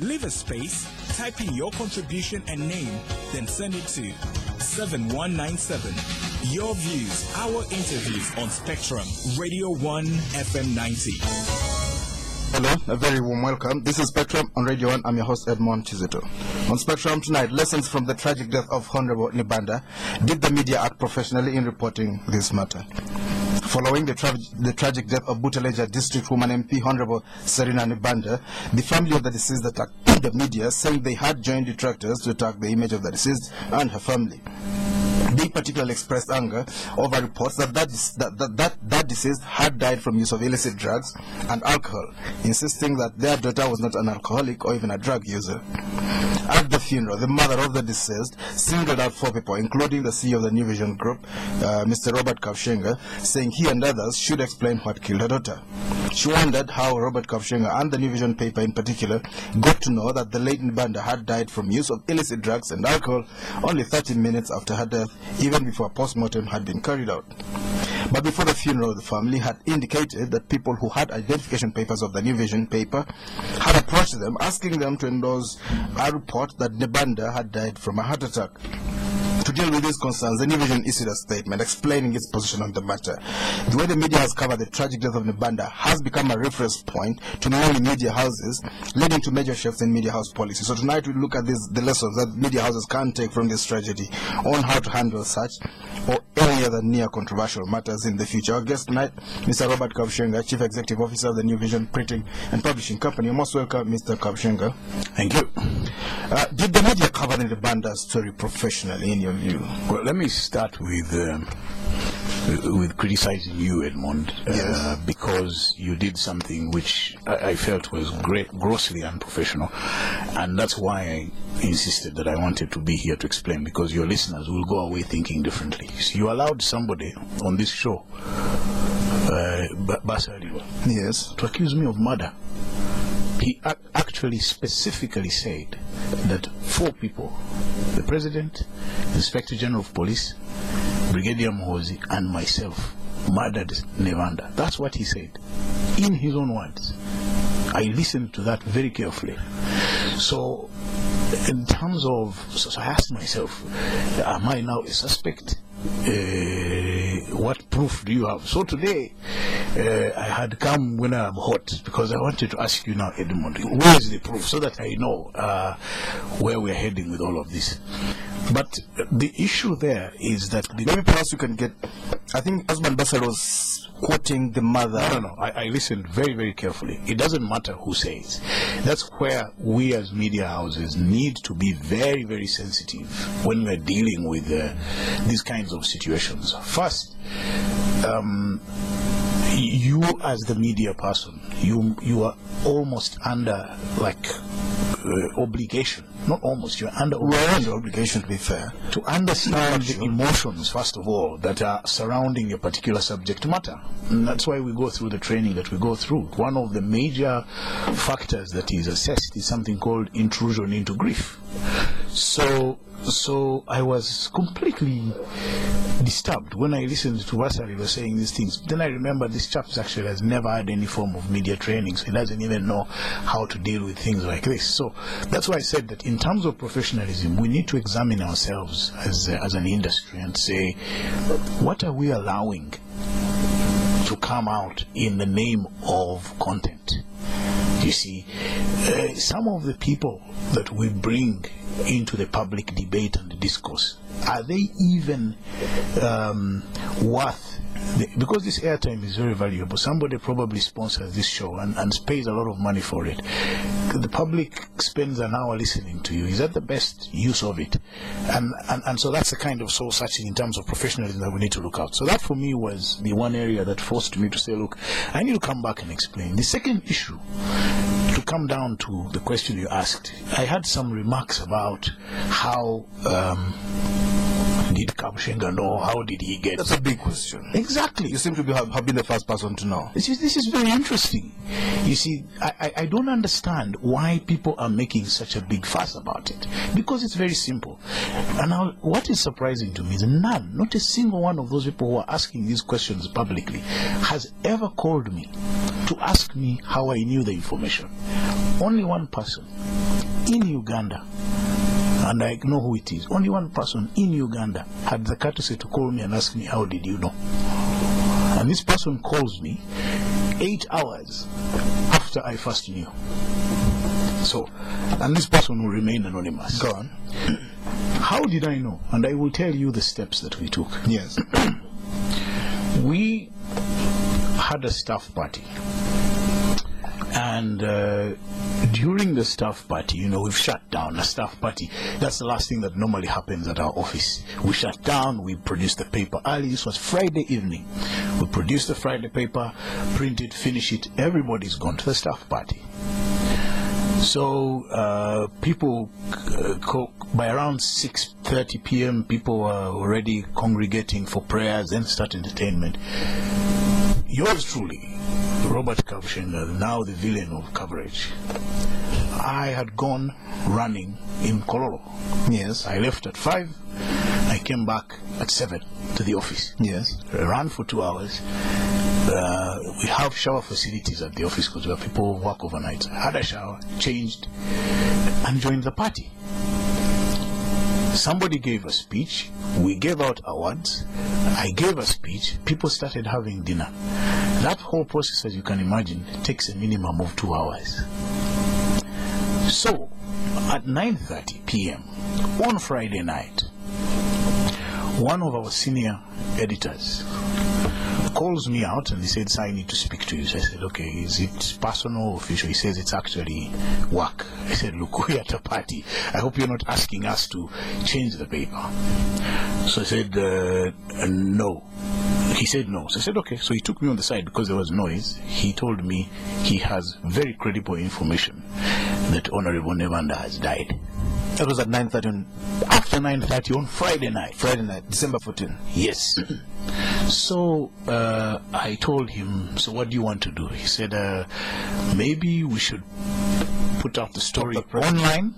Leave a space, type in your contribution and name, then send it to 7197. Your views, our interviews on Spectrum, Radio 1 FM 90. Hello, a very warm welcome. This is Spectrum on Radio 1. I'm your host, Edmond Kizito. On Spectrum tonight, lessons from the tragic death of Honorable Nebanda. Did the media act professionally in reporting this matter? Following the tragic death of Butaleja District Woman MP Honorable Serena Nebanda, the family of the deceased attacked the media, saying they had joined detractors to attack the image of the deceased and her family. They particularly expressed anger over reports that deceased had died from use of illicit drugs and alcohol, insisting that their daughter was not an alcoholic or even a drug user. At the funeral, the mother of the deceased singled out 4 people, including the CEO of the New Vision Group, Mr. Robert Kabushenga, saying he and others should explain what killed her daughter. She wondered how Robert Kabushenga and the New Vision paper in particular got to know that the late Nebanda had died from use of illicit drugs and alcohol only 30 minutes after her death, even before a post-mortem had been carried out. But before the funeral, the family had indicated that people who had identification papers of the New Vision paper had approached them, asking them to endorse a report that Nebanda had died from a heart attack. To deal with these concerns, the New Vision issued a statement explaining its position on the matter. The way the media has covered the tragic death of Nebanda has become a reference point to many media houses, leading to major shifts in media house policy. So tonight we look at the lessons that media houses can take from this tragedy on how to handle such or any other near controversial matters in the future. Our guest tonight, Mr. Robert Kabushenga, Chief Executive Officer of the New Vision Printing and Publishing Company. You're most welcome, Mr. Kabushenga. Thank you. Did the media cover the Nebanda story professionally in your view? Well, let me start with criticizing you, Edmond, yes, because you did something which I felt was grossly unprofessional, and that's why I insisted that I wanted to be here to explain, because your listeners will go away thinking differently. So you allowed somebody on this show, Basariwa, yes, to accuse me of murder. He actually specifically said that 4 people, the President, Inspector General of Police, Brigadier Mohozi, and myself, murdered Nebanda. That's what he said, in his own words. I listened to that very carefully. So, in terms of, so I asked myself, am I now a suspect? What proof do you have? So today, I had come when I'm hot, because I wanted to ask you now, Edmond, where is the proof, so that I know where we're heading with all of this. But the issue there is that... Maybe perhaps you can get... I think Osman Basel was quoting the mother. No. I listened very, very carefully. It doesn't matter who says. That's where we as media houses need to be very, very sensitive when we're dealing with these kinds of situations. First, you as the media person, you are almost under obligation. Not almost, you're under obligation, to be fair, to understand the emotions, first of all, that are surrounding a particular subject matter. And that's why we go through the training that we go through. One of the major factors that is assessed is something called intrusion into grief. So I was completely disturbed when I listened to Vasari was saying these things. Then I remember this chap actually has never had any form of media training, so he doesn't even know how to deal with things like this. So that's why I said that in terms of professionalism, we need to examine ourselves as an industry and say, what are we allowing to come out in the name of content? You see, some of the people that we bring into the public debate and the discourse, are they even worth because this airtime is very valuable? Somebody probably sponsors this show and pays a lot of money for it. The public spends an hour listening to you. Is that the best use of it? And so that's the kind of soul searching in terms of professionalism that we need to look out. So that for me was the one area that forced me to say, look, I need to come back and explain. The second issue, to come down to the question you asked, I had some remarks about how did Kabushenga know? How did he get? That's a big question. Exactly. You seem to have been the first person to know. This is very interesting. You see, I don't understand why people are making such a big fuss about it. Because it's very simple. And now, what is surprising to me is not a single one of those people who are asking these questions publicly has ever called me to ask me how I knew the information, only one person in Uganda, and I know who it is, only one person in Uganda had the courtesy to call me and ask me, how did you know? And this person calls me 8 hours after I first knew. So, and this person will remain anonymous. Go on. How did I know? And I will tell you the steps that we took. Yes. We had a staff party. And during the staff party, you know, we've shut down a staff party. That's the last thing that normally happens at our office. We shut down, we produced the paper early. This was Friday evening. We produced the Friday paper, print it, finish it. Everybody's gone to the staff party. So people, by around 6:30 p.m., people were already congregating for prayers and start entertainment. Yours truly, Robert Kabushenga, now the villain of coverage. I had gone running in Kololo. Yes. I left at 5. I came back at 7 to the office. Yes. I ran for 2 hours. We have shower facilities at the office because where people work overnight. I had a shower, changed, and joined the party. Somebody gave a speech. We gave out awards. I gave a speech. People started having dinner. That whole process, as you can imagine, takes a minimum of 2 hours. So, at 9:30 p.m. on Friday night, one of our senior editors calls me out and he said, "Sir, I need to speak to you." So I said, "Okay, is it personal or official?" He says, "It's actually work." I said, "Look, we're at a party. I hope you're not asking us to change the paper." So I said, "No." He said no. So I said, "Okay." So he took me on the side because there was noise. He told me he has very credible information that Honorable Nebanda has died. That was at 9:30. After 9:30 on Friday night. Friday night, December 14. Yes. So I told him, "So what do you want to do?" He said, "Maybe we should put out the story online."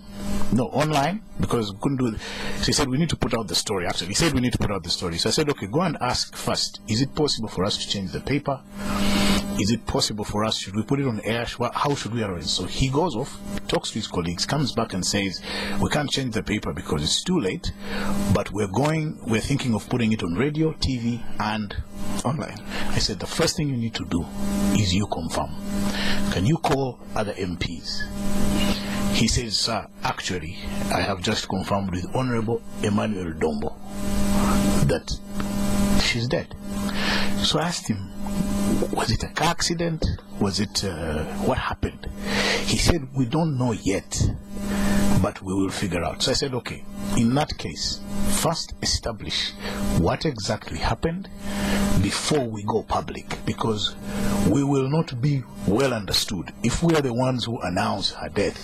No, online, because we couldn't do it. So he said, "We need to put out the story." Actually, he said, "We need to put out the story." So I said, "Okay, go and ask first. Is it possible for us to change the paper? Is it possible for us? Should we put it on air? How should we arrange?" So he goes off, talks to his colleagues, comes back and says, "We can't change the paper because it's too late, but we're thinking of putting it on radio, TV, and online." I said, "The first thing you need to do is you confirm. Can you call other MPs?" He says, "Sir, actually, I have just confirmed with Honorable Emmanuel Dombo that she's dead." So I asked him, "Was it a car accident? Was it, what happened?" He said, "We don't know yet, but we will figure out." So I said, "Okay, in that case, first establish what exactly happened before we go public, because we will not be well understood if we are the ones who announce her death.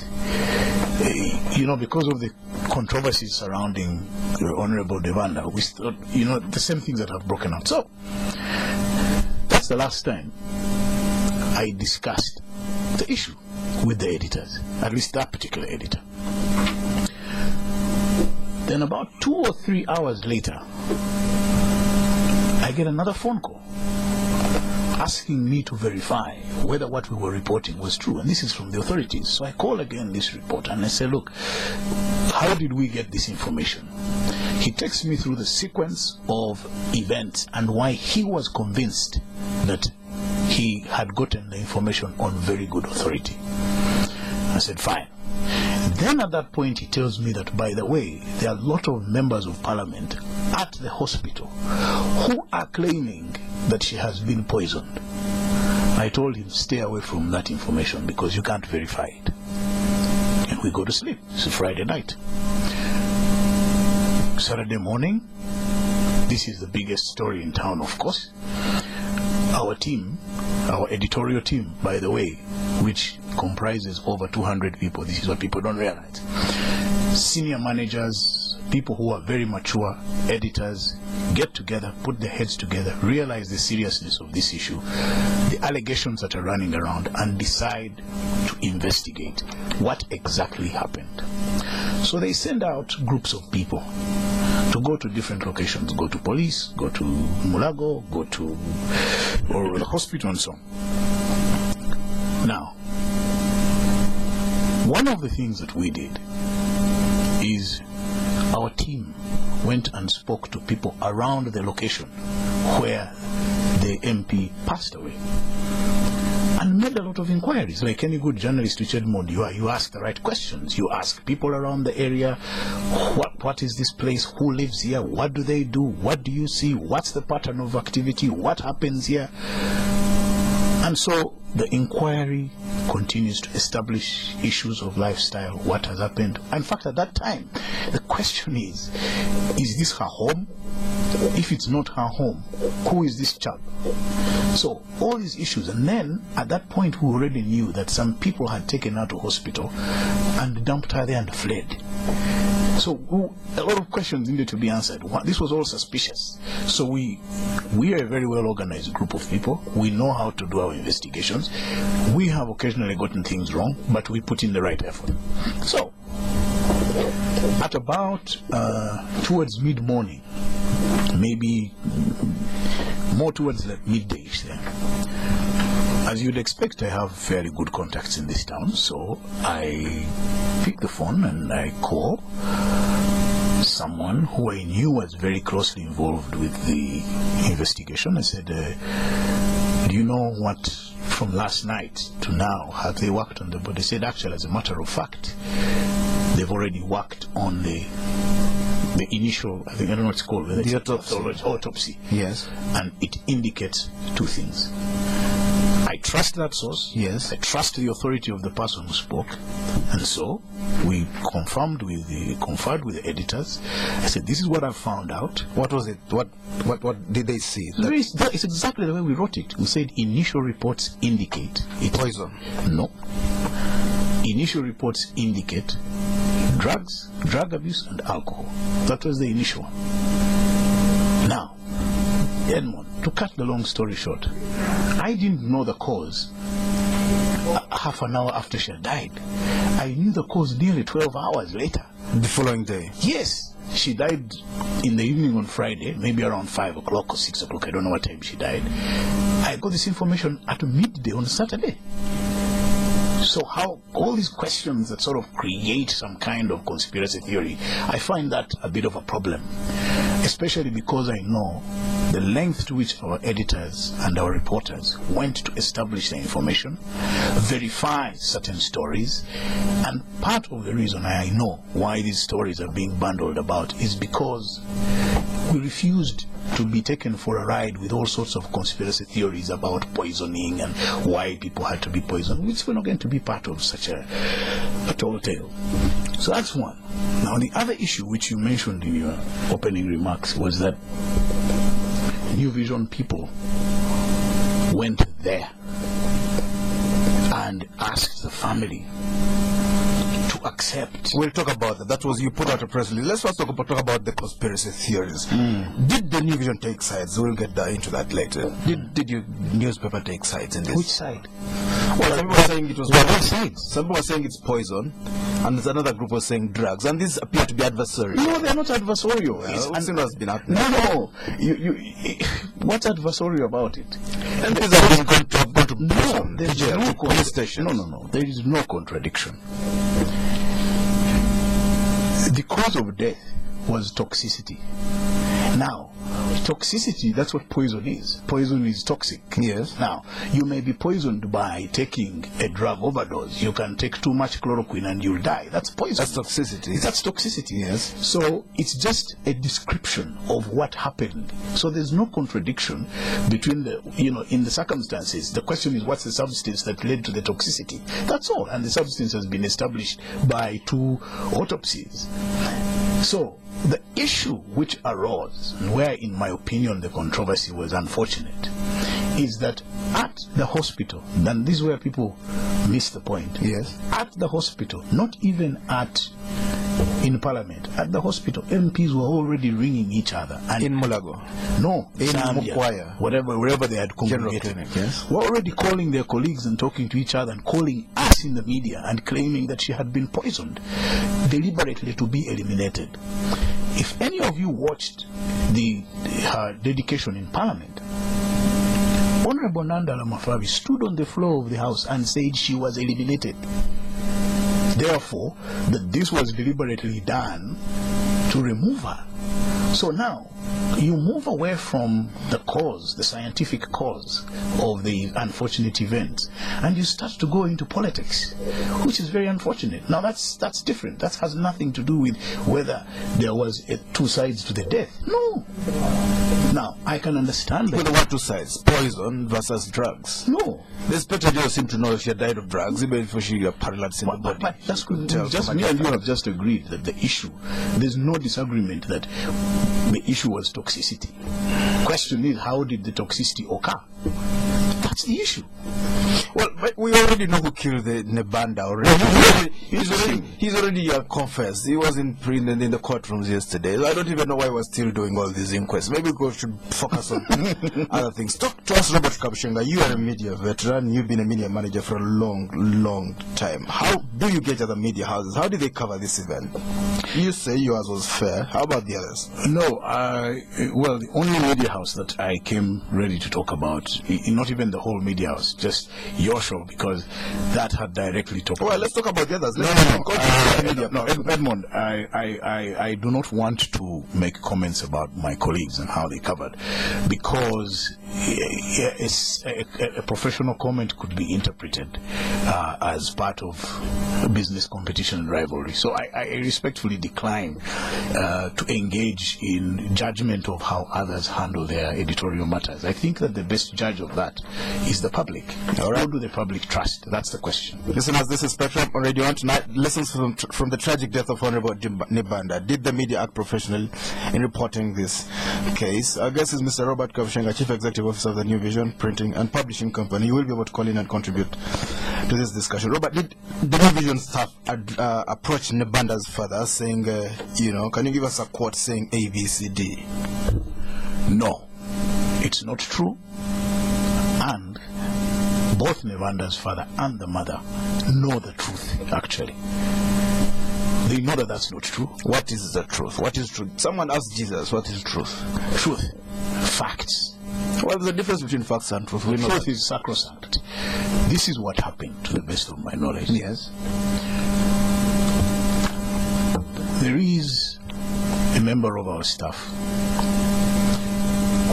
You know, because of the controversies surrounding Honorable Nebanda, we thought, you know, the same things that have broken out." So that's the last time I discussed the issue with the editors, at least that particular editor. Then about 2 or 3 hours later, I get another phone call asking me to verify whether what we were reporting was true, and this is from the authorities. So I call again this reporter and I say, "Look, how did we get this information?" He takes me through the sequence of events and why he was convinced that he had gotten the information on very good authority. I said, "Fine." Then at that point he tells me that, by the way, there are a lot of members of parliament at the hospital who are claiming that she has been poisoned. I told him, "Stay away from that information because you can't verify it." And we go to sleep. It's a Friday night. Saturday morning, this is the biggest story in town, of course. Our team, our editorial team, by the way, which comprises over 200 people, this is what people don't realize. Senior managers, people who are very mature, editors, get together, put their heads together, realize the seriousness of this issue, the allegations that are running around, and decide to investigate what exactly happened. So they send out groups of people to go to different locations, go to police, go to Mulago, go to or the hospital and so on. Now, One of the things that we did is our team went and spoke to people around the location where the MP passed away, and made a lot of inquiries. Like any good journalist, which Edmond, you ask the right questions. You ask people around the area, what is this place? Who lives here? What do they do? What do you see? What's the pattern of activity? What happens here? And so the inquiry continues to establish issues of lifestyle, what has happened. In fact, at that time, the question is this her home? If it's not her home, who is this chap? So all these issues, and then at that point we already knew that some people had taken her to hospital and dumped her there and fled. So a lot of questions needed to be answered. This was all suspicious. So we are a very well organized group of people. We know how to do our investigations. We have occasionally gotten things wrong, but we put in the right effort. So at about towards mid-morning, maybe more towards like midday-ish then, as you'd expect, I have fairly good contacts in this town, so I pick the phone and I call someone who I knew was very closely involved with the investigation. I said, do you know what from last night to now have they worked on the body? They said, actually, as a matter of fact, they've already worked on the initial, I think, I don't know what it's called, the autopsy. Yes. And it indicates two things. I trust that source. Yes. I trust the authority of the person who spoke. And so we conferred with the editors. I said, this is what I've found out. What was it? What did they see? It's exactly the way we wrote it. We said initial reports indicate it. Poison. No. Initial reports indicate drugs, drug abuse, and alcohol. That was the initial one. Now, Edmond, to cut the long story short, I didn't know the cause half an hour after she had died. I knew the cause nearly 12 hours later. The following day? Yes. She died in the evening on Friday, maybe around 5 o'clock or 6 o'clock. I don't know what time she died. I got this information at midday on Saturday. So how all these questions that sort of create some kind of conspiracy theory, I find that a bit of a problem, especially because I know the length to which our editors and our reporters went to establish the information, verify certain stories, and part of the reason I know why these stories are being bundled about is because we refused to be taken for a ride with all sorts of conspiracy theories about poisoning and why people had to be poisoned, which were not going to be part of such a tall tale. So that's one. Now the other issue which you mentioned in your opening remarks was that New Vision people went there and asked the family to accept. We'll talk about that. That was, you put out a press release. Let's first talk about the conspiracy theories. Did the New Vision take sides? We'll get into that later. Did your newspaper take sides in this? Which side? Well, some people were saying it was both sides. Some people were saying it's poison, and there's another group was saying drugs, and these appear to be adversarial. No, they're not adversarial. Has been happening. No, what's adversarial about it? And these are being gone to no, there is no police station. No. There is no contradiction. The cause of death was toxicity. Now, toxicity, that's what poison is. Poison is toxic. Yes. Now, you may be poisoned by taking a drug overdose. You can take too much chloroquine and you'll die. That's poison. That's toxicity. That's toxicity. Yes. So it's just a description of what happened. So there's no contradiction between the, in the circumstances. The question is, what's the substance that led to the toxicity? That's all. And the substance has been established by 2 autopsies. So the issue which arose, and where in my opinion the controversy was unfortunate, is that at the hospital, and this is where people miss the point. Yes. At the hospital, not even in Parliament, at the hospital, MPs were already ringing each other. And in Mulago? No, in Zambia, Mukwaya, wherever they had congregated. Clinic, yes. Were already calling their colleagues and talking to each other and calling us in the media and claiming that she had been poisoned deliberately to be eliminated. If any of you watched her dedication in Parliament, Honorable Nandala Mafabi stood on the floor of the House and said she was eliminated therefore, that this was deliberately done to remove her. So now, you move away from the cause, the scientific cause of the unfortunate event, and you start to go into politics, which is very unfortunate. Now that's different. That has nothing to do with whether there was two sides to the death. No. Now, I can understand that. Well, there were two sides, poison versus drugs. No. The inspector just seemed to know if she had died of drugs, even if she had paralyzed in the body. But that's good. Just me and you have just agreed that the issue, there's no disagreement that the issue was toxicity. Question is, how did the toxicity occur? That's the issue. Well, but we already know who killed the Nebanda already. He's already confessed. He was in the courtrooms yesterday. I don't even know why we're still doing all these inquests. Maybe we should focus on other things. Talk to us, Robert Kabushenga. You are a media veteran. You've been a media manager for a long time. How do you get other media houses? How did they cover this event? You say yours was fair. How about the others? No, well, the only media house that I came ready to talk about, not even the whole media house, just your show, because that had directly talked. Well, let's talk about the others. No, Edmond, I do not want to make comments about my colleagues and how they covered, because a professional comment could be interpreted as part of business competition and rivalry. So I respectfully decline to engage in judgment of how others handle their editorial matters. I think that the best judge of that is the public. All right. How do the public trust? That's the question. Listeners, this is Spectrum on Radio 1 tonight. Lessons from the tragic death of Honorable Nebanda. Did the media act professionally in reporting this case? Our guest is Mr. Robert Kabushenga, Chief Executive Officer of the New Vision Printing and Publishing Company. You will be able to call in and contribute to this discussion. Robert, did the New Vision staff approach Nebanda's father saying, can you give us a quote saying A, B, C, D? No, it's not true. And both Nebanda's father and the mother know the truth, actually. They know that that's not true. What is the truth? What is truth? Someone asked Jesus, what is truth? Truth. Facts. Well, there's a difference between facts and truth. Truth is sacrosanct. This is what happened, to the best of my knowledge. Yes. There is a member of our staff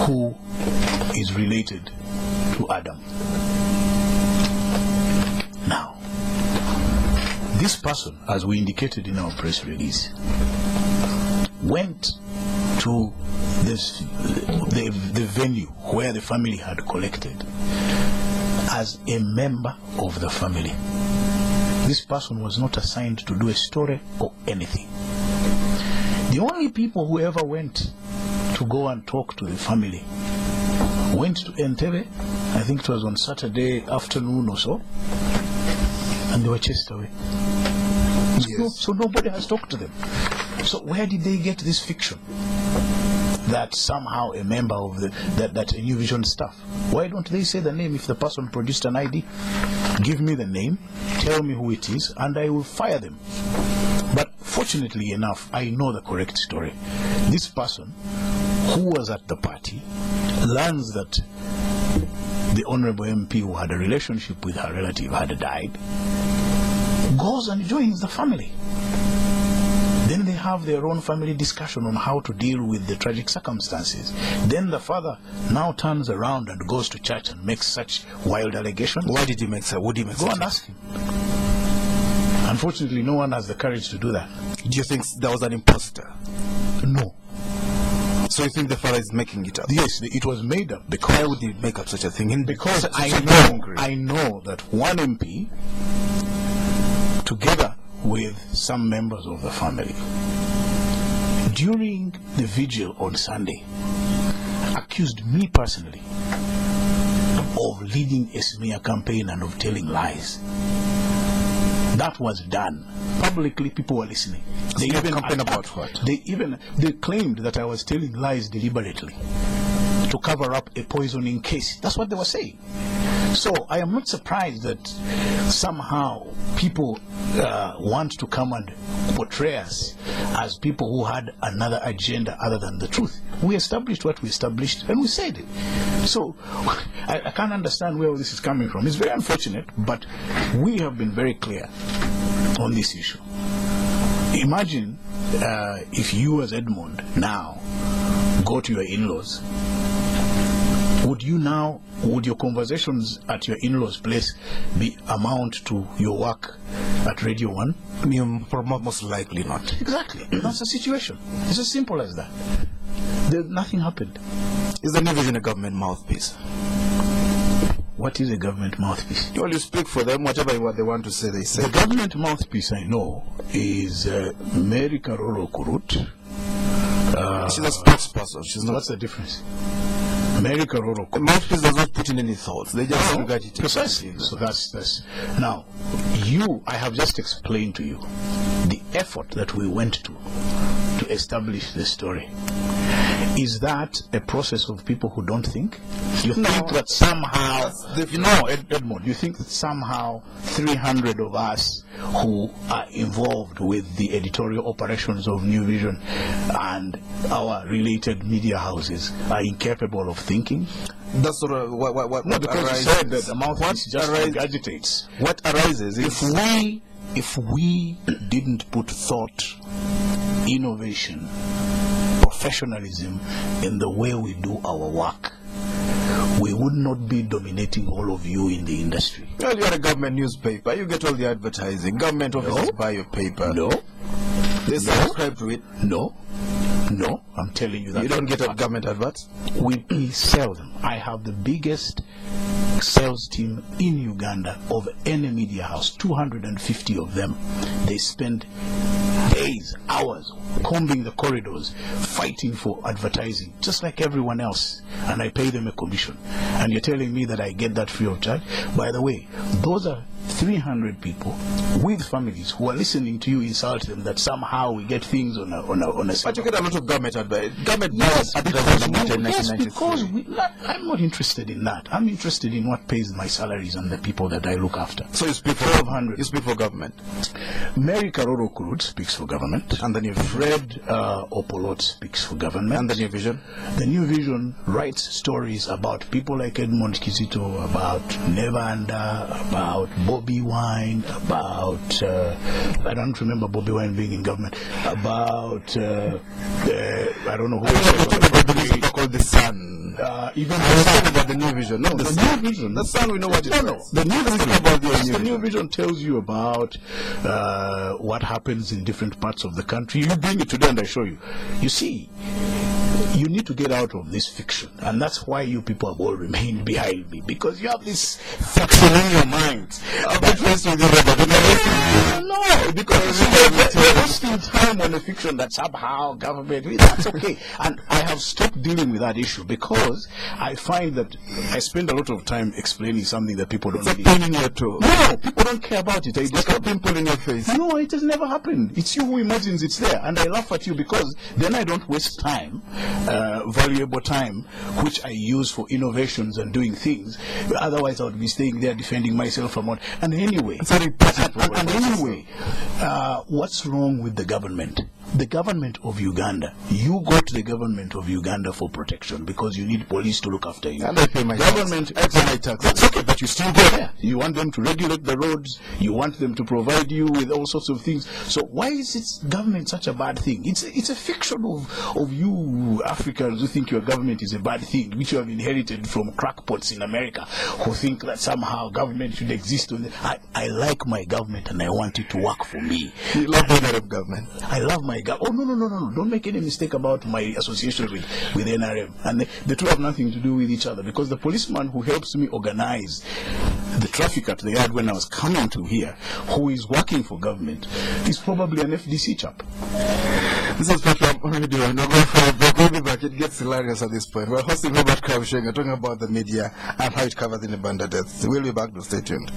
who is related to Adam. Now, this person, as we indicated in our press release, went to the venue where the family had collected as a member of the family. This person was not assigned to do a story or anything. The only people who ever went to go and talk to the family went to Entebbe, I think it was on Saturday afternoon or so, and they were chased away. Yes. So nobody has talked to them. So where did they get this fiction that somehow a member of that a New Vision staff? Why don't they say the name if the person produced an ID? Give me the name, tell me who it is, and I will fire them. But fortunately enough, I know the correct story. This person who was at the party learns that the Honorable MP who had a relationship with her relative had died, goes and joins the family. Then they have their own family discussion on how to deal with the tragic circumstances. Then the father now turns around and goes to church and makes such wild allegations. Why did he make so? Would he make Go and ask him. Unfortunately, no one has the courage to do that. Do you think there was an imposter? No. So you think the father is making it up? Yes, it was made up. Because why would he make up such a thing? Because I know that one MP, together with some members of the family, during the vigil on Sunday, accused me personally of leading a smear campaign and of telling lies. That was done. Publicly, people were listening. They even complained about what? They claimed that I was telling lies deliberately to cover up a poisoning case. That's what they were saying. So I am not surprised that somehow people want to come and portray us as people who had another agenda other than the truth. We established what we established and we said it. So I can't understand where this is coming from. It's very unfortunate, but we have been very clear on this issue. Imagine if you as Edmond now go to your in-laws, would your conversations at your in-laws' place amount to your work at Radio 1? Most likely not. Exactly. That's the situation. It's as simple as that. Nothing happened. Is the New Vision a government mouthpiece? What is a government mouthpiece? Well, you speak for them, whatever they want to say, they say. The government mouthpiece I know is Mary Karolo Kurut. She's a spokesperson. She's not. What's the difference? Mary Karolo Kurut. Mouthpiece does not put in any thoughts. They just regard it. Precisely. So that's. Now, I have just explained to you the effort that we went to establish this story. Is that a process of people who don't think? You think that somehow, Edmond, you think that somehow 300 of us who are involved with the editorial operations of New Vision and our related media houses are incapable of thinking? That's sort of what no, because arises. You said that the mouthpiece just agitates. What arises is if we didn't put thought, innovation, professionalism in the way we do our work, we would not be dominating all of you in the industry. Well, you're a government newspaper. You get all the advertising. Government offices buy your paper. No. They subscribe to it. No. I'm telling you that. You don't get a government adverts? We sell them. I have the biggest sales team in Uganda of any media house, 250 of them. They spend days, hours, combing the corridors, fighting for advertising, just like everyone else. And I pay them a commission. And you're telling me that I get that free of charge? By the way, those are 300 people with families who are listening to you insult them that somehow we get things on a But you get a lot of government advice. Government because I'm not interested in that. I'm interested in what pays my salaries and the people that I look after. So you speak for 1,200. You speak for government. Mary Karoro Kurut speaks for government. And the New Vision. Fred Opolot speaks for government. And the New Vision. The New Vision writes stories about people like Edmond Kizito, about Nebanda, about Bobby Wine, about I don't remember Bobby Wine being in government, about I don't know who else called the Sun. Even about the New Vision. No, the New Vision. The Sun, we know what it is. No. The New Vision about the New Vision tells you about what happens in different parts of the country. You bring it today and I show you. You see, you need to get out of this fiction, and that's why you people have all remained behind me, because you have this fiction in your mind. No, because you're wasting time on a fiction that somehow government, that's okay. And I have stopped dealing with that issue because I find that I spend a lot of time explaining something that people don't It's a pain in your toe. No, people don't care about it. It's like a pimple in your face. No, it has never happened. It's you who imagines it's there. And I laugh at you because then I don't waste time, valuable time, which I use for innovations and doing things. Otherwise, I would be staying there defending myself from what. And anyway, what's wrong with the government? The government of Uganda, you go to the government of Uganda for protection because you need police to look after you. And I pay my government, tax. I pay my tax. That's okay, but you still go there. You want them to regulate the roads. You want them to provide you with all sorts of things. So why is government such a bad thing? It's a fiction of you Africans who think your government is a bad thing, which you have inherited from crackpots in America who think that somehow government should exist. I like my government and I want it to work for me. You love NRM government. I love my government. Oh, no. Don't make any mistake about my association with NRM. And the two have nothing to do with each other, because the policeman who helps me organize the traffic at the yard when I was coming to here, who is working for government, is probably an FDC chap. This is what I'm already doing. We'll be back. It gets hilarious at this point. We're hosting Robert Kabushenga, talking about the media and how it covers the Nebanda deaths. We'll be back. Stay tuned.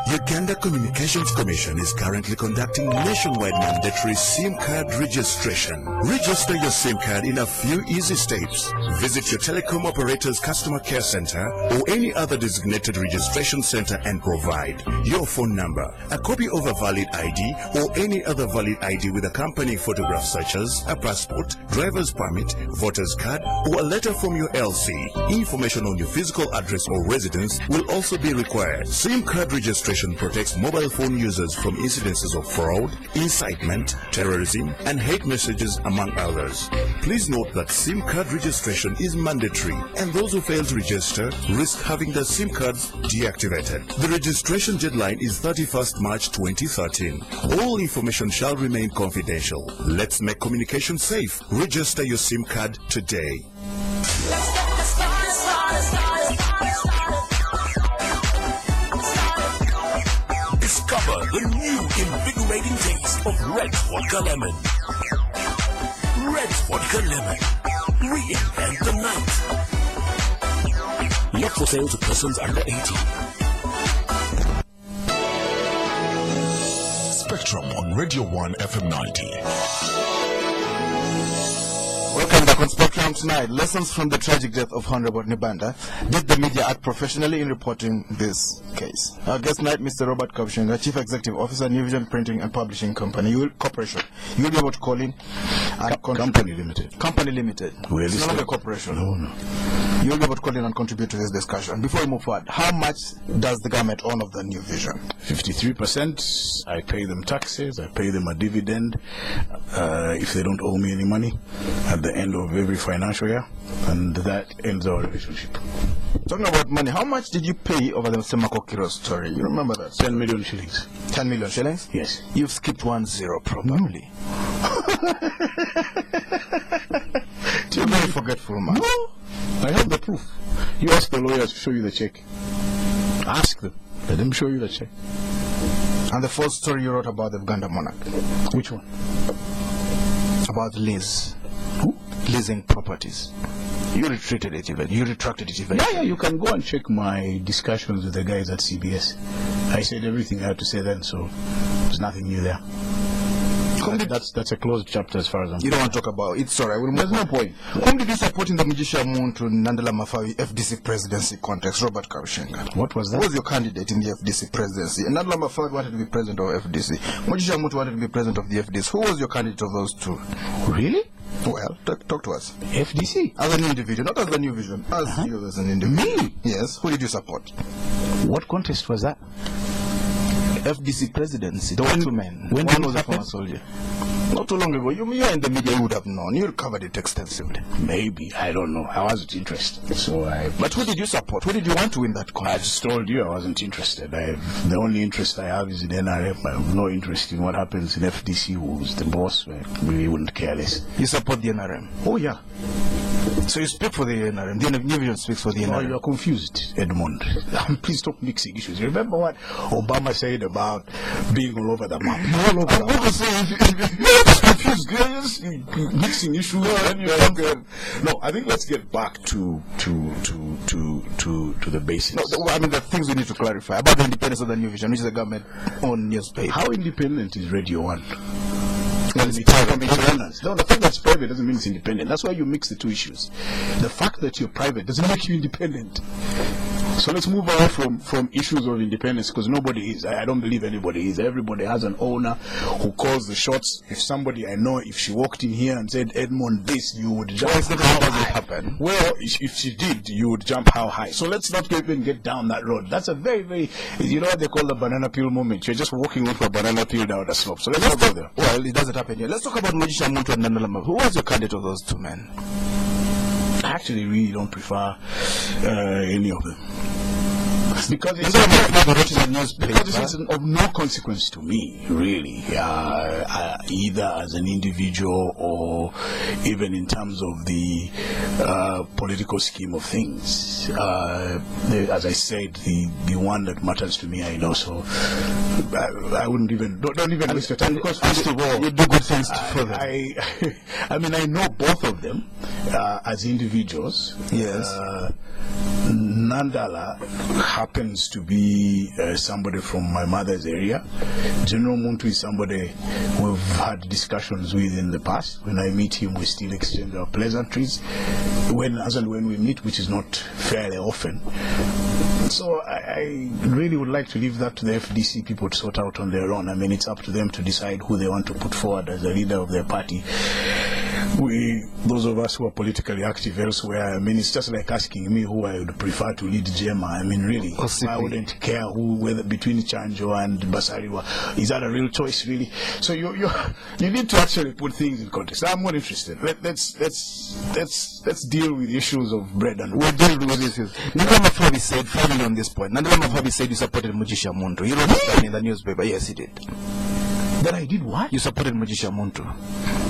Uganda Communications Commission is currently conducting nationwide mandatory SIM card registration. Register your SIM card in a few easy steps. Visit your telecom operator's customer care center or any other designated registration center and provide your phone number, a copy of a valid ID or any other valid ID with accompanying photographs such as a passport, driver's permit, voter's card, or a letter from your LC. Information on your physical address or residence will also be required. SIM card registration registration protects mobile phone users from incidences of fraud, incitement, terrorism, and hate messages, among others. Please note that SIM card registration is mandatory, and those who fail to register risk having their SIM cards deactivated. The registration deadline is 31st March 2013. All information shall remain confidential. Let's make communication safe. Register your SIM card today. Discover the new invigorating taste of Red Vodka Lemon. Red Vodka Lemon. Reinvent the night. Not for sale to persons under 18. Spectrum on Radio 1 FM 90. Welcome back on Spectrum tonight. Lessons from the tragic death of Honorable Nebanda. Did the media act professionally in reporting this case? Our guest tonight, Mr. Robert Kabushenga, Chief Executive Officer, New Vision Printing and Publishing Company, Corporation. You'll be able to call in. Company Limited. Company Limited. It's not a corporation. No. You'll be able to call in and contribute to this discussion. Before we move forward, how much does the government own of the New Vision? 53%. I pay them taxes. I pay them a dividend if they don't owe me any money at the end of every financial year, and that ends our relationship. Talking about money, how much did you pay over the Semako Kiro story? You remember that? 10 million shillings. 10 million shillings? Yes. You've skipped 1 0 probably. You're a very forgetful man. No, I have the proof. You ask the lawyers to show you the check. Ask them. Let them show you the check. And the false story you wrote about the Uganda monarch. Which one? About lease. Who? Leasing properties. You retracted it even. You retracted it even. Yeah, you can go and check my discussions with the guys at CBS. I said everything I had to say then, so there's nothing new there. That's a closed chapter as far as I'm concerned. You don't want to talk about it. It's all right. There's no point. Whom did you support in the Mujisha Muntu Nandala Mafawi FDC presidency context? Robert Kabushenga. What was that? Who was your candidate in the FDC presidency? Nandala Mafawi wanted to be president of FDC. Mujisha Muntu wanted to be president of the FDC. Who was your candidate of those two? Really? Well, talk to us. FDC? As an individual, not as the New Vision. As you as an individual. Me? Yes. Who did you support? What contest was that? FDC presidency. There were two men. When One did was it a former happen? soldier. Not too long ago. You are in the media, you would have known. You covered it extensively. Maybe. I don't know. I wasn't interested. But who did you support? Who did you want to win that I contest? just told you I wasn't interested. The only interest I have is in NRM. I have no interest in what happens in FDC, who's the boss. I really wouldn't care less. You support the NRM? Oh, yeah. So you speak for the NRM. The New Vision speaks for the Oh, NRM. you are confused, Edmond. Please stop mixing issues. Remember what Obama said about being all over the map? You're all over the map. You're just confused, guys. Mixing issues. No, I think let's get back to the basics. No, I mean the things we need to clarify about the independence of the New Vision, which is a government-owned newspaper. How independent is Radio 1? It's private. No, the fact that it's private doesn't mean it's independent. That's why you mix the two issues. The fact that you're private doesn't make you independent. So let's move away from issues of independence, because nobody is. I don't believe anybody is. Everybody has an owner who calls the shots. If somebody I know, if she walked in here and said, Edmond, this, you would jump. How does it happen? Well, if she did, you would jump how high? So let's not even get down that road. That's a very, very, you know what they call the banana peel moment. You're just walking off a banana peel down the slope. So let's not go there. Well, it doesn't happen here. Let's talk about Mujisha Muntu and Nandala. Who was your candidate of those two men? I actually really don't prefer any of them. Because it's of no consequence to me, really, either as an individual or even in terms of the political scheme of things. As I said, the one that matters to me, I know, so I wouldn't even, don't even waste your time, because first of all, you do good things for them. I mean, I know both of them as individuals. Yes. Nandala happens to be somebody from my mother's area. General Muntu is somebody we've had discussions with in the past. When I meet him, we still exchange our pleasantries. As and when we meet, which is not fairly often. So I really would like to leave that to the FDC people to sort out on their own. I mean, it's up to them to decide who they want to put forward as the leader of their party. those of us who are politically active elsewhere, I mean, it's just like asking me who I would prefer to lead JEMA. I mean, really, I wouldn't care whether between Chanjo and Basariwa. Is that a real choice, really? So you need to actually put things in context. I'm not interested. Let's deal with issues of bread and we'll deal with issues. Nandala Mafabi said, finally on this point, Nandala Mafabi said you supported Mujisha Muntu. You wrote it in the newspaper. Yes, he did. That I did what? You supported Mujisha Muntu.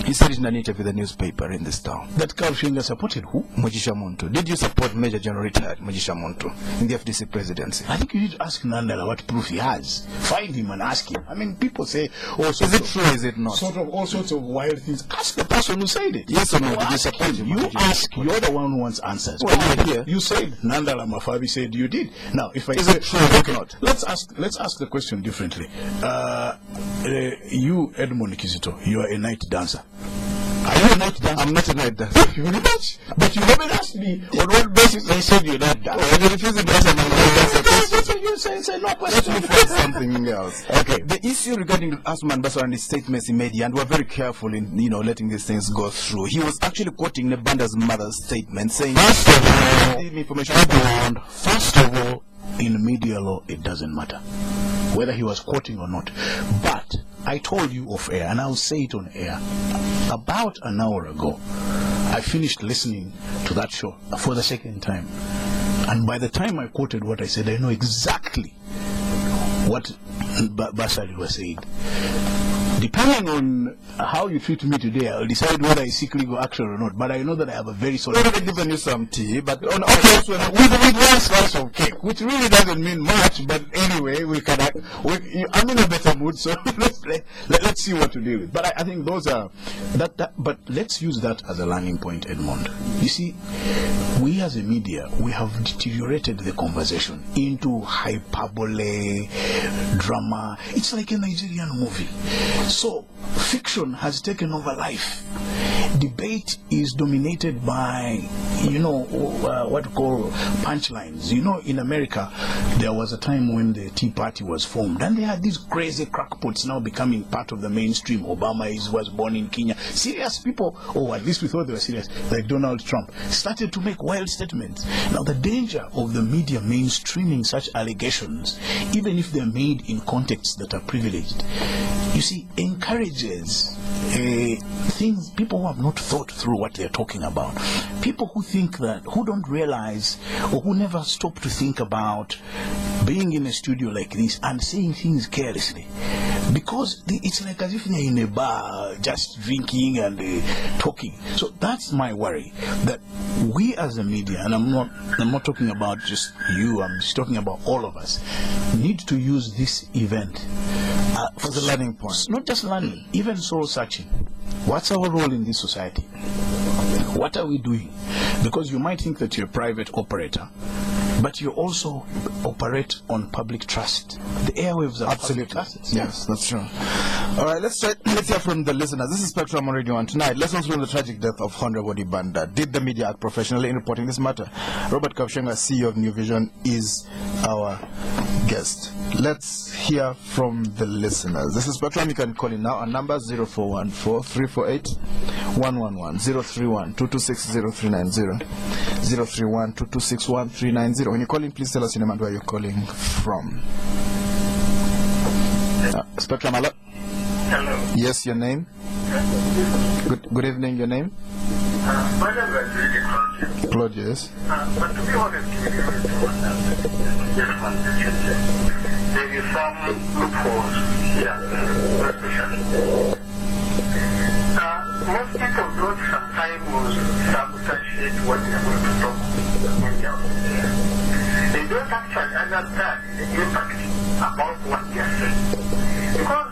He said it in an interview with the newspaper in this town. That Kabushenga supported who? Mujisha Muntu. Did you support Major General retired Mujisha Muntu in the FDC presidency? I think you need to ask Nandala what proof he has. Find him and ask him. I mean, people say, is it true or is it not? Sort of all sorts of wild things. Ask the person who said it. Yes or no? Did you support him? You ask. You're the one who wants answers. Well, here. You said Nandala Mafabi said you did. Now, if I is say, it true or not? Let's ask the question differently. You, Edmond Kizito, you are a night dancer. Are you a night dancer? I'm not a night dancer. You're not? But you haven't asked me on what basis I said you're not dancer. I refuse to answer my question. You say no question. Let's move on to something else. Okay. The issue regarding Asman Basso and his statements he made, and we're very careful in letting these things go through. He was actually quoting Nebanda's mother's statement, saying, first of all, in media law, it doesn't matter whether he was quoting or not. But I told you off air, and I'll say it on air, about an hour ago, I finished listening to that show for the second time. And by the time I quoted what I said, I know exactly what Basari was saying. Depending on how you treat me today, I'll decide whether I seek legal action or not. But I know that I have a very solid... I've given you some tea, but on with one slice of cake, which really doesn't mean much. But anyway, I'm in a better mood, so let's see what to deal with. But I think those are... But let's use that as a learning point, Edmond. You see, we as a media, we have deteriorated the conversation into hyperbole, drama. It's like a Nigerian movie. So, fiction has taken over life. Debate is dominated by, what we call punchlines. In America, there was a time when the Tea Party was formed, and they had these crazy crackpots now becoming part of the mainstream. Obama was born in Kenya. Serious people, or at least we thought they were serious, like Donald Trump, started to make wild statements. Now, the danger of the media mainstreaming such allegations, even if they're made in contexts that are privileged, you see, encourages things, people who have not thought through what they're talking about. People who who don't realize, or who never stop to think about being in a studio like this and saying things carelessly. Because it's like as if you're in a bar, just drinking and talking. So that's my worry, that we as a media, and I'm not talking about just you, I'm just talking about all of us, need to use this event for the learning point. Not just learning, even soul searching. What's our role in this society? What are we doing? Because you might think that you're a private operator, but you also operate on public trust. The airwaves are public assets. Yes, that's true. All right, let's hear from the listeners. This is Spectrum on Radio 1 tonight. Lessons from the tragic death of Honorable Nebanda. Did the media act professionally in reporting this matter? Robert Kabushenga, CEO of New Vision, is our guest. Let's hear from the listeners. This is Spectrum. You can call in now on number 0414-348-111, 031-226-0390, 031-226-1390. When you call in, please tell us your name and where you're calling from. Spectrum, hello? Hello. Yes, your name? Good evening, your name? My name is Claudius. Claudius. But to be honest with you, there is some loopholes here, especially. Most people don't sometimes substantiate what they are going to talk about. They don't actually understand the impact about what they are saying. Because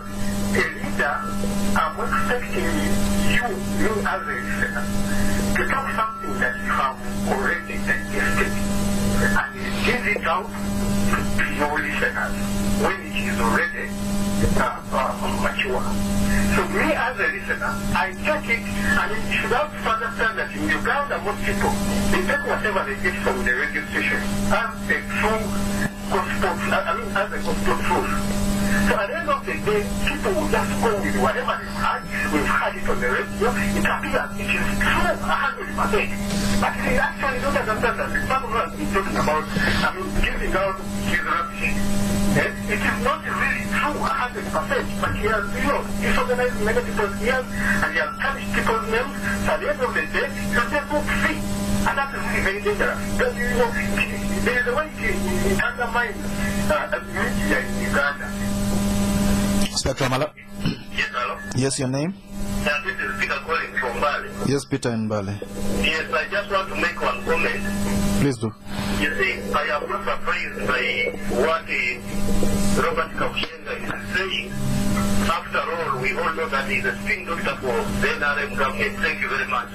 a leader, I'm expecting you as a listener, to talk something that you have already digested and give it out to your listeners when it is already mature. So me as a listener, I take it, and you should have to understand that in Uganda, most people, they take whatever they get from the radio station as a true gospel, as a gospel truth. So at the end of the day, people will just go with whatever we've had heard it on the radio, it appears it is true 100%. But they actually don't understand that. Some of us is talking about, giving out his rubbish. It is not really true 100%, but he has, disorganized many people's ears, and he has tarnished people's names. So at the end of the day, he will just walk free. And that is really very dangerous. Because, there is a way it undermines the media in Uganda. Spectrum, hello? Yes, hello? Yes, your name? Yeah, this is Peter calling from Bali. Yes, Peter in Bali. Yes, I just want to make one comment. Please do. You see, I am not surprised by what Robert Kabushenga is saying. After all, we all know that he is a spin doctor for the NRM government. Thank you very much.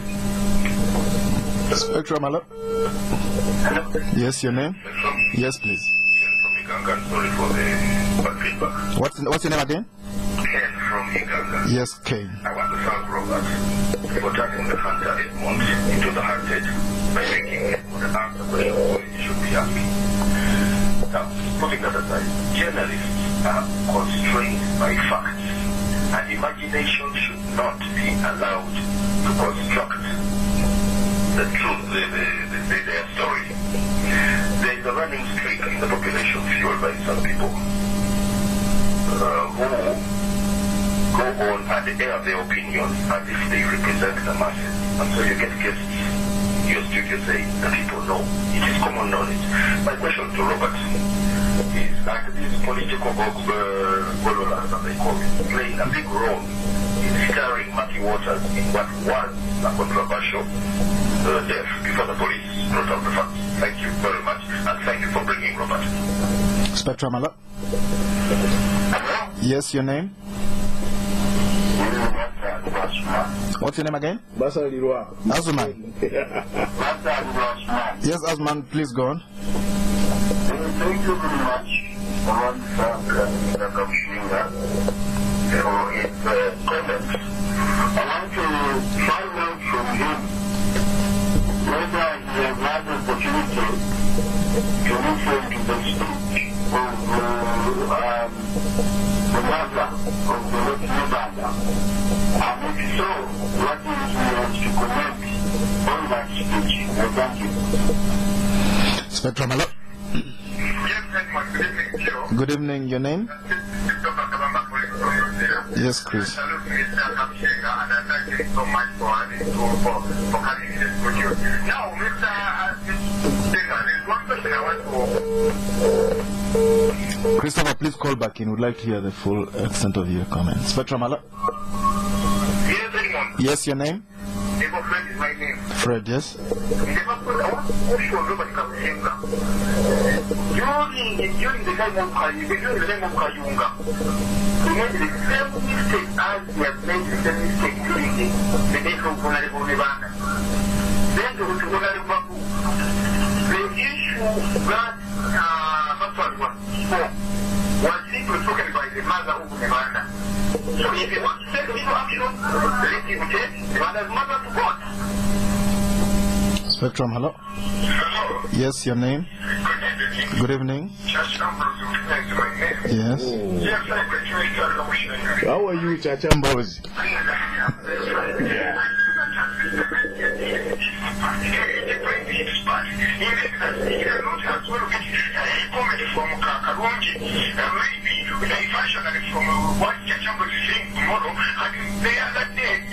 Spectrum, hello? Hello? Yes, your name? Yes, please. Sorry for the feedback. What's your name again? Ken from Uganda. Yes, Kane. I want to thank Robert for turning the hunter Edmond into the hunted by making Edmond answer questions he should be asking. Now, putting that aside, journalists are constrained by facts, and imagination should not be allowed to construct the truth, their story. There is a running streak in the population fueled by some people who go on and air their opinions as if they represent the masses. And so you get guests in your studio saying the people know. It is common knowledge. My question to Robert is that these political gololas, as they call it, playing a big role in stirring murky waters in what was a controversial death before the police brought out the facts. Thank you very much, and thank you for bringing Robert. Spectrum, hello? Hello? Yes, your name? What's your name again? Azman. Yes, Azman, please go on. Thank you very much. I want to thank Mr. Kabushenga for his comments. I want to find out from him whether he has had the opportunity to listen to the speech of the mother of the late Nebanda. And if so, what is he has to comment on that speech? Thank you. Spectrum, hello? Yes, Edmond, good evening, Joe. Good evening, your name? Yes, Chris. I salute Mr. Kabushenga, and I thank you so much for having this good news. Now, Mr. there's one question I want to... Christopher, please call back in. We'd like to hear the full extent of your comment. Spectrum, hello? Yes, Edmond. Yes, your name? Fred is my name. Fred, yes? I want to show Robert Kabushenga. During the time of Kayunga, he made the same mistake as he has made the same mistake during the days of Honorable Nebanda. Then there was Honorable the issue that was simply spoken by the mother of Nebanda. So if you want to take legal action, let him take Nebanda's mother to court. Spectrum, hello? Hello. Yes, your name? Good evening. Church Ambrose is my name. Yes. Yes, I agree to Mr. Kabushenga. How are you, Chachambos?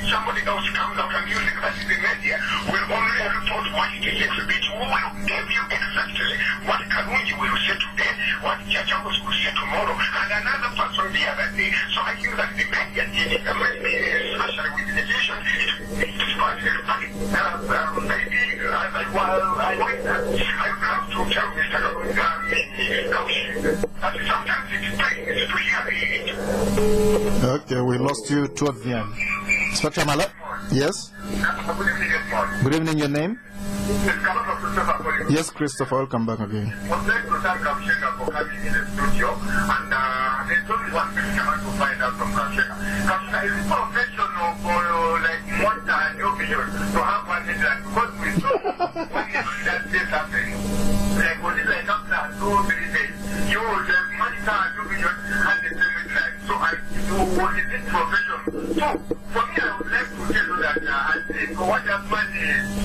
Somebody else comes out and music that is the media will only report what it is exhibit. Who will give you exactly what Karungi will say today, what Chachambos will say tomorrow, and another person the other day. So I think that the media did it, especially with the nation, it's quite maybe I like that. I would have to tell Mr. Kabushenga that sometimes it's painless to hear it. Okay, we lost you towards the end. Spectrum, hello? Yes? Good evening, your name? Yes, Christopher, welcome back again. Well, thank you, Mr. Kabushenga, for coming in the studio. And there's only one thing I want to find out from Kabushenga. Kabushenga, is it professional for like one time your opinion to have one headline? Because we saw when that did something, like when it's like after 2-3 days, you the monitor your opinion and the same headline. So is it professional for me, I would like to tell you that I think what that man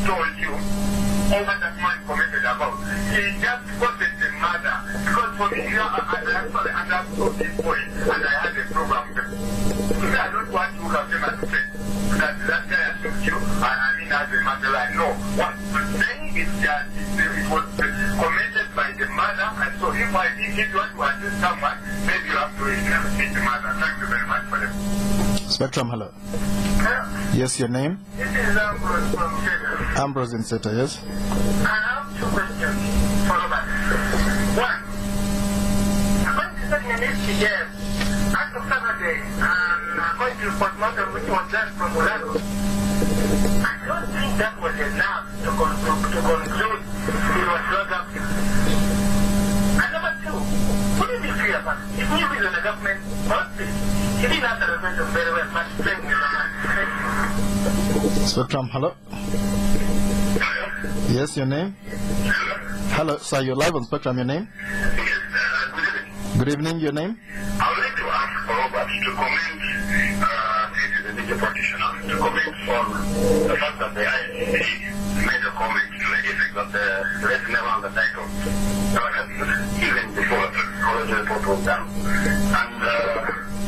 told you, or what that man commented about, he just quoted the mother. Because for me, I actually understood this point, and I had a program with them. Today, I don't want to have them as a friend. That guy assumed you, I mean, as a mother, I know. What I'm saying is that it was commented by the mother, and so if you want to assist someone, maybe you have to meet the mother. Thank you very much for them. Spectrum, hello. Yeah. Yes, your name? This is Ambrose from Kenya. Ambrose in Seta, yes? I have two questions for Robert. One, according to studying an STM, as of Saturday, according to postmortem which was done from Mulano, I don't think that was enough to conclude he was drug active. And number two, what did you feel about it? If you read the government hospital, he didn't answer the question very well, but thank you very much. Spectrum, hello? Yes, your name? Hello, sir, you're live on Spectrum, your name? Good evening, your name? I would like to ask Robert to comment, this is the media practitioner, to comment on the fact that the ICC made a comment to the effect that the red never on the title, even before the report was done. And,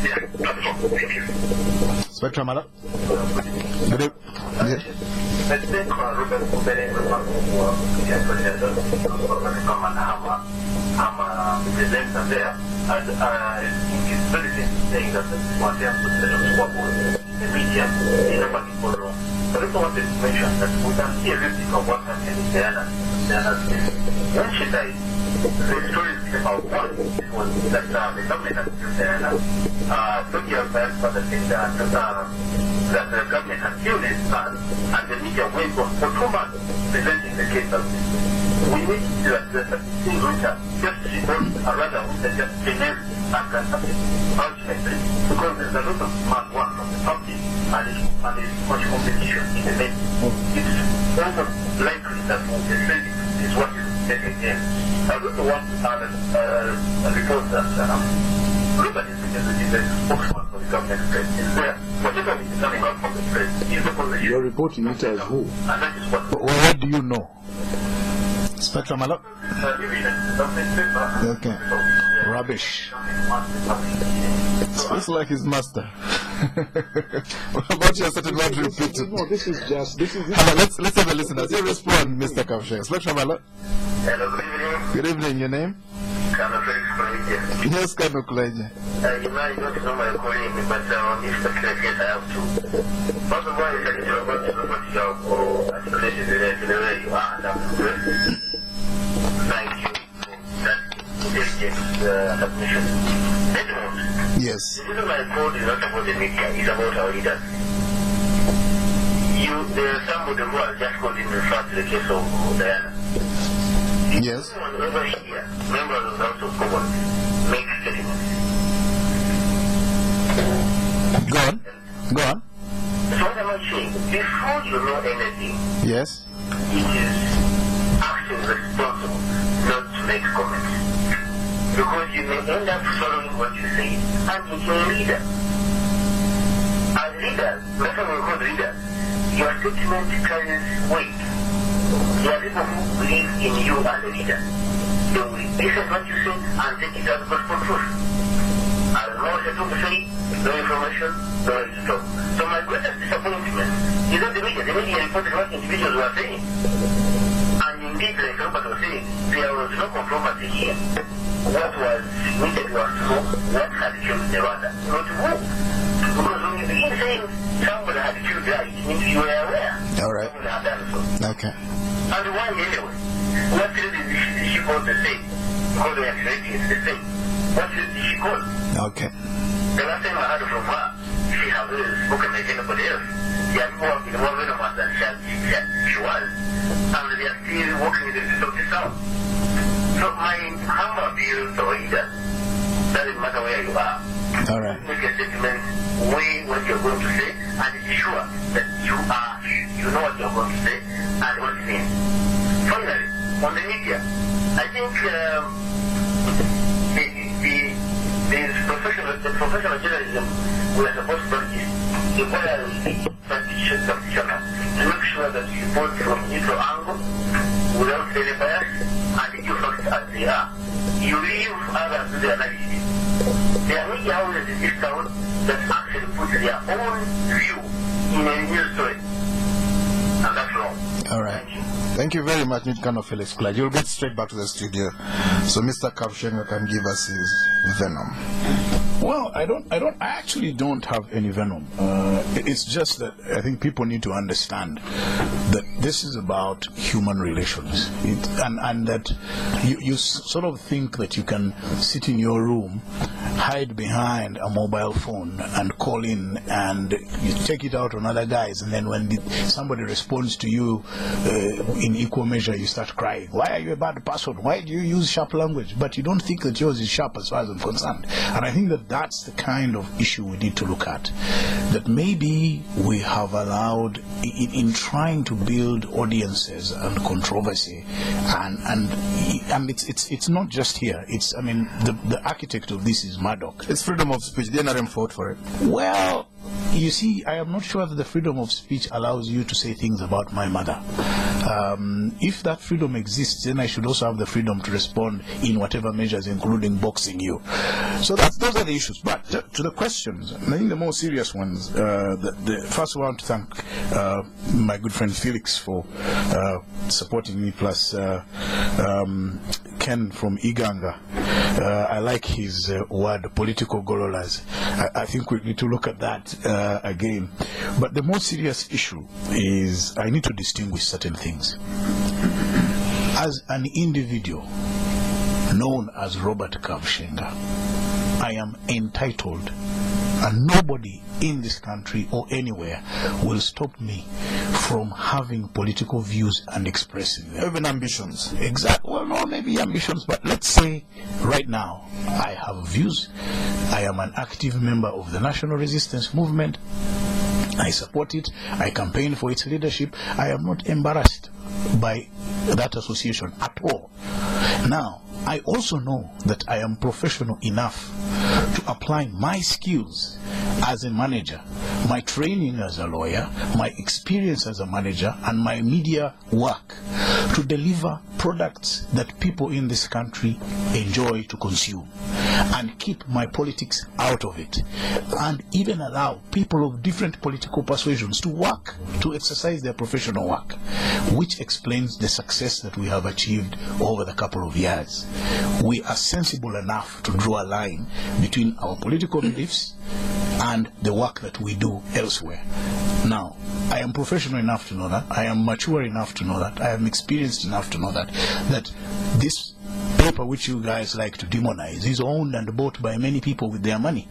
yeah, that's all. Thank you. Spectrum, hello? Good evening. I think Robert Kubere was one of the presidents I'm presenter there, and I think it's very simple saying that what they have to set up what the media is a particular wrong. But I also wanted to mention that we can see a little bit of what happened in Diana's case. When she died, the story came out one. It was that the government had killed Diana. 20 years back, for the thing that the government had killed his son, and the media went on for 2 months presenting the case of this. We need to address that thing which are just report, or rather, we can just believe and can something ultimately, because there's a lot of smart work from the public and it's much competition in the net. It's almost likely that what they say is what is taken in. I also want to add a report that Robert is the spokesman for the government press. Is there, whatever is coming out from the press, is the position. You're reporting it as who? And that is what. What do you know? Spectrum, hello? Okay. Rubbish. It's like his master. What about you started not repeating? No, this is. Hello, let's have a listen. As you respond, Mr. Kabushenga. Spectrum, hello? Hello, good evening. Good evening, your name? Yes, Kanukuleje. You know, I don't know my calling, but on this particular case I have to. First of all, I said you're about to look at your isolation in the way you are, and I'm good. Thank you for that submission. Edmond. Yes. The reason I called is not about the media, it's about our leaders. There are somebody who has just called in referred to the case of Diana. Yes. Over here, members of the House of Commons make statements. Go on. Go on. So what am I saying? Before you know anything, Yes. it is actually responsible not to make comments. Because you may end up following what you say, and you're a leader. As leaders, that's what we call leaders, your statement carries weight. There are people who believe in you as a leader. They will listen to what you say and take it as gospel truth. As long as you say, no information, no stop. So my greatest disappointment is not the media. The media reported what individuals were saying. And indeed, like Robert was saying, there was no controversy here. What was needed was to know what had killed Nebanda, not who. Because when you begin saying somebody had killed her, it means you were aware. All right. Someone had done so. Okay. And why anyway? What did she call the same? Because the accident is the same. What did she call? Okay. The last time I heard from her, she had really spoken like anybody else. She had more venomous than she was. And they are still working in the system of the South. So my humble appeal to readers, doesn't matter where you are. All right. Make a statement, weigh what you're going to say, and be sure that you know what you're going to say and what it means. Finally, on the media, I think the professional journalism we are supposed to practice requires transition practitioners to make sure that you report from neutral angle without any bias and you facts as they are. You leave others to the analysis. There are many houses in this town that actually put their own view in a news story. And that's wrong. All right. Thank you very much, Nitkano Felix Clyde. You'll get straight back to the studio, so Mr. Kabushenga can give us his venom. Well, I actually don't have any venom. It's just that I think people need to understand that this is about human relations, and that you sort of think that you can sit in your room, hide behind a mobile phone and call in, and you take it out on other guys, and then when somebody responds to you in equal measure, you start crying. Why are you a bad person? Why do you use sharp language? But you don't think that yours is sharp as far as I'm concerned. And I think that that's the kind of issue we need to look at. That maybe we have allowed, in trying to build audiences and controversy, and it's not just here. It's, I mean, the architect of this is Murdoch. It's freedom of speech. The NRM fought for it. Well, you see, I am not sure that the freedom of speech allows you to say things about my mother. If that freedom exists, then I should also have the freedom to respond in whatever measures, including boxing you. So those are the issues. But to the questions, I think the more serious ones, first I want to thank my good friend Felix for supporting me, plus Ken from Iganga. I like his word, political gorolas. I think we need to look at that again. But the more serious issue is I need to distinguish certain things. As an individual known as Robert Kabushenga, I am entitled, and nobody in this country or anywhere will stop me from having political views and expressing them. Even ambitions. Exactly. Well, no, maybe ambitions, but let's say right now I have views. I am an active member of the National Resistance Movement. I support it. I campaign for its leadership. I am not embarrassed by that association at all. Now, I also know that I am professional enough to apply my skills as a manager, my training as a lawyer, my experience as a manager, and my media work to deliver products that people in this country enjoy to consume, and keep my politics out of it, and even allow people of different political persuasions to work, to exercise their professional work, which explains the success that we have achieved over the couple of years. We are sensible enough to draw a line between our political beliefs and the work that we do elsewhere. Now, I am professional enough to know that, I am mature enough to know that, I am experienced enough to know that this paper which you guys like to demonize is owned and bought by many people with their money.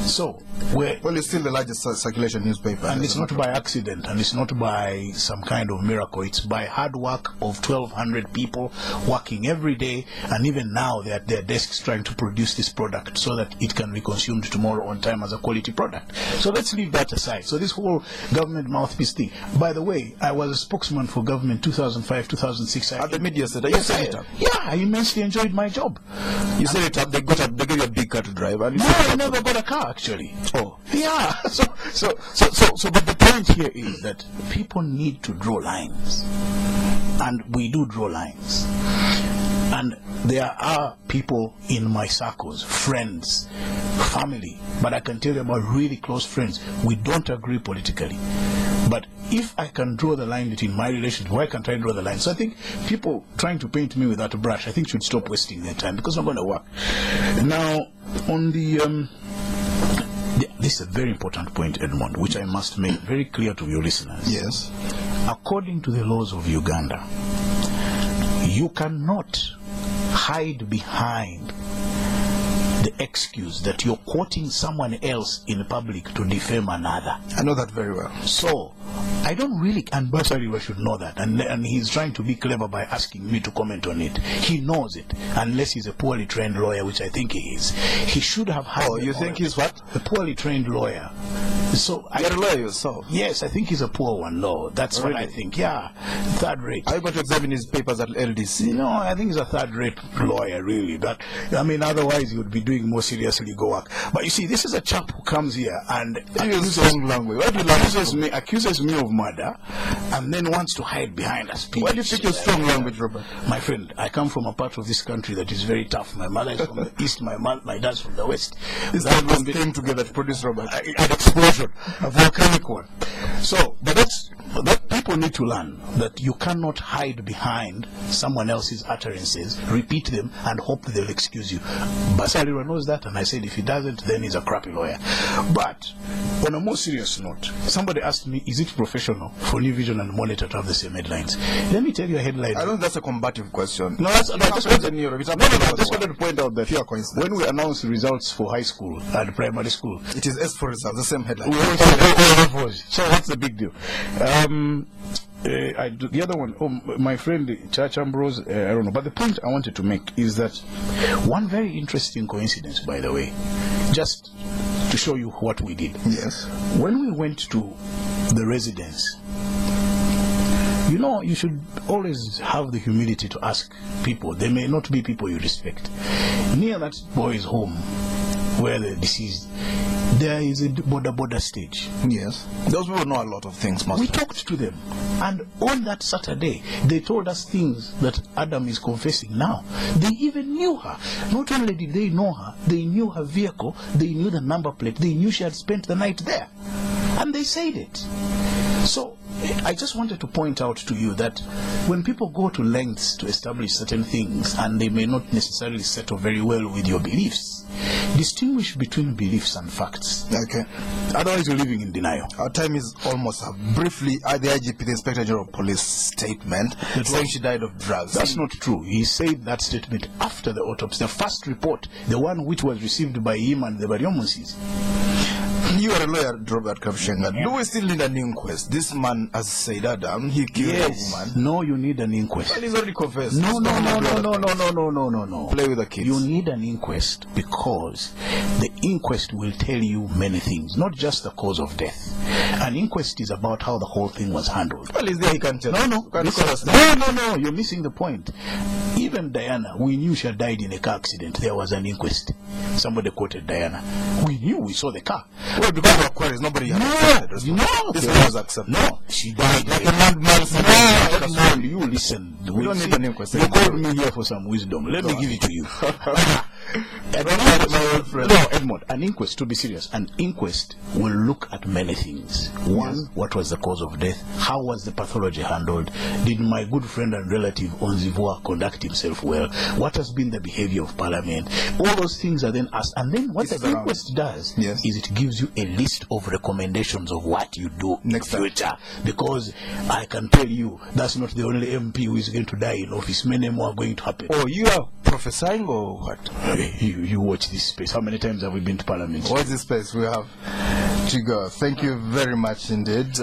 So, well, it's still the largest circulation newspaper. And it's not by accident, and it's not by some kind of miracle. It's by hard work of 1,200 people working every day, and even now they're at their desks trying to produce this product so that it can be consumed tomorrow on time as a quality product. So let's leave that aside. So this whole government mouthpiece thing. By the way, I was a spokesman for government 2005, 2006. At the media center, you set it up. Yeah, I immensely enjoyed my job. You set it up, they gave you a big car to drive. And no, I never got a car, actually. Oh, yeah. But the point here is that people need to draw lines, and we do draw lines. And there are people in my circles, friends, family, but I can tell you about really close friends. We don't agree politically. But if I can draw the line between my relations, why can't I draw the line? So I think people trying to paint me with that brush, I think should stop wasting their time, because it's not going to work. Now, on the this is a very important point, Edmond, which I must make very clear to your listeners. Yes. According to the laws of Uganda, you cannot hide behind the excuse that you're quoting someone else in public to defame another. I know that very well. So, I don't really, and Basari should know that, and he's trying to be clever by asking me to comment on it. He knows it, unless he's a poorly trained lawyer, which I think he is. He should have had... Oh, you think he's what? A poorly trained lawyer. So You're a lawyer yourself. Yes, I think he's a poor one, though. That's what I think. Yeah, third rate. Are you going to examine his papers at LDC? No, I think he's a third-rate lawyer, really. But I mean, otherwise he would be doing more serious legal work. But you see, this is a chap who comes here and accuses me of murder, and then wants to hide behind a speech. Why do you pick your strong language, Robert? My friend, I come from a part of this country that is very tough. My mother is from the east, my dad's from the west. This time we came together to produce Robert. An explosion, a volcanic one. So, but that people need to learn that you cannot hide behind someone else's utterances, repeat them, and hope they'll excuse you. Basalira knows that, and I said if he doesn't, then he's a crappy lawyer. But on a more serious note, somebody asked me, is it professional for New Vision and Monitor to have the same headlines? Let me tell you a headline. I don't think that's a combative question. No, I just wanted to point out that pure coincidence. When we announce the results for high school and primary school, it is S for results, the same headline. So what's the big deal? The other one, my friend Church Ambrose, I don't know. But the point I wanted to make is that one very interesting coincidence, by the way, just to show you what we did. Yes. When we went to the residence, you know, you should always have the humility to ask people. They may not be people you respect. Near that boy's home, where the deceased, there is a border stage. Yes. Those people know a lot of things, Master. We talked to them, and on that Saturday, they told us things that Adam is confessing now. They even knew her. Not only did they know her, they knew her vehicle, they knew the number plate, they knew she had spent the night there. And they said it. So, I just wanted to point out to you that when people go to lengths to establish certain things, and they may not necessarily settle very well with your beliefs, distinguish between beliefs and facts. Okay. Otherwise, you're living in denial. Our time is almost up. Briefly, the IGP, the Inspector General of Police statement saying she died of drugs. That's not true. He said that statement after the autopsy. The first report, the one which was received by him and the Bariomonsis. You are a lawyer, Robert Kabushenga. Yeah. Do we still need an inquest? This man has said Adam, he killed a woman. No, you need an inquest. Well, he's already confessed. No. Play with the kids. You need an inquest because the inquest will tell you many things, not just the cause of death. An inquest is about how the whole thing was handled. Well, is there he can tell? No, you're missing the point. Even Diana, we knew she had died in a car accident. There was an inquest. Somebody quoted Diana. We knew, we saw the car. Well, because of queries, nobody had accepted. No, this one was accepted. No, she died. Like a madman. No, you listen. We don't need an inquest. You called me here for some wisdom. Let me give it to you. Edmond, an inquest, to be serious, an inquest will look at many things. One, what was the cause of death? How was the pathology handled? Did my good friend and relative Onzivua conduct himself well? What has been the behavior of Parliament? All those things are then asked. And then what the inquest does is it gives you a list of recommendations of what you do next future. Because I can tell you, that's not the only MP who is going to die in office. Many more are going to happen. Oh, you are prophesying or what? You watch this space. How many times have we been to Parliament? What's this space? We have to go. Thank you very much indeed.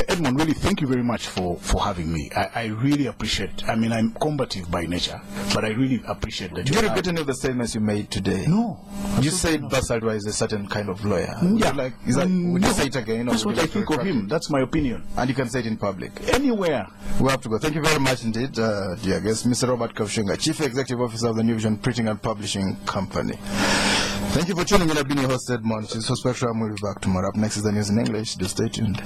Edmond, really, thank you very much for having me. I really appreciate. I mean, I'm combative by nature, but I really appreciate that. Do you regret any of the statements you made today? No. You said Basalwa is a certain kind of lawyer. Yeah. Would you say it again? That's what I think of him. That's my opinion. And you can say it in public? Anywhere. We have to go. Thank you very much indeed, dear guest, Mr. Robert Kabushenga, Chief Executive Officer of the New Vision Printing and Publishing Company. Thank you for tuning in. I've been your host, Edmond. Spectrum will be back tomorrow. Up next is the news in English. Do stay tuned.